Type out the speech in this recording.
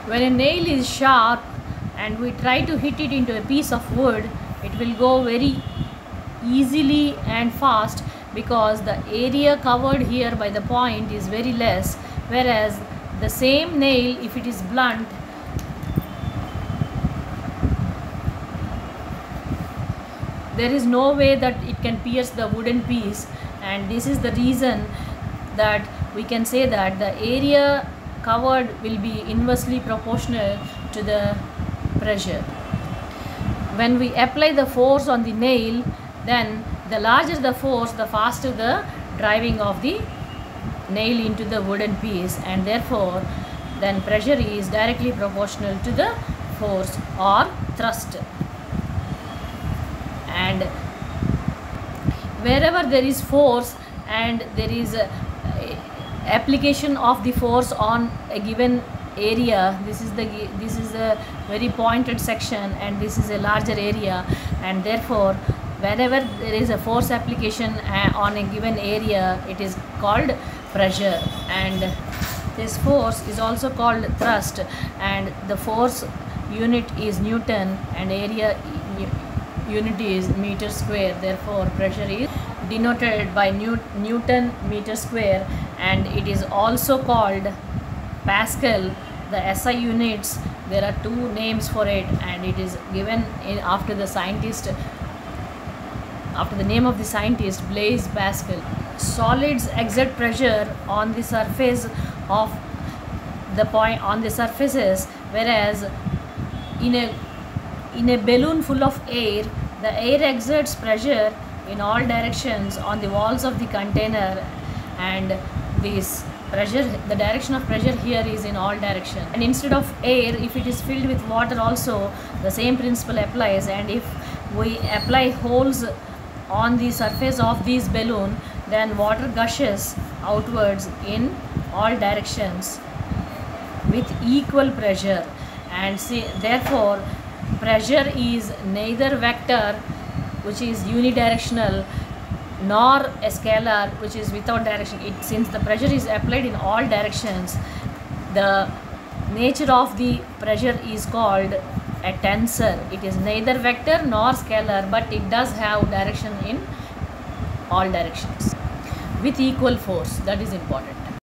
When a nail is sharp and we try to hit it into a piece of wood, it will go very easily and fast because the area covered here by the point is very less, whereas the same nail, if it is blunt, there is no way that it can pierce the wooden piece, and this is the reason that we can say that the area covered will be inversely proportional to the pressure. When we apply the force on the nail, then the larger the force, the faster the driving of the nail into the wooden piece, and therefore then pressure is directly proportional to the force or thrust. And wherever there is force and there is application of the force on a given area, this is a very pointed section and this is a larger area, and therefore wherever there is a force application on a given area, it is called pressure, and this force is also called thrust, and the force unit is Newton and area unit is meter square. Therefore pressure is denoted by Newton meter square, and it is also called Pascal. The SI units, there are two names for it, and it is given after the name of the scientist, Blaise Pascal. Solids exert pressure on the surface of the point on the surfaces, whereas in a balloon full of air, the air exerts pressure in all directions on the walls of the container, and this pressure, the direction of pressure here is in all directions. And instead of air, if it is filled with water also, the same principle applies, and if we apply holes on the surface of this balloon, then water gushes outwards in all directions with equal pressure, and therefore pressure is neither vector, which is unidirectional, nor a scalar, which is without direction. Since the pressure is applied in all directions, the nature of the pressure is called a tensor. It is neither vector nor scalar, but it does have direction in all directions with equal force. That is important.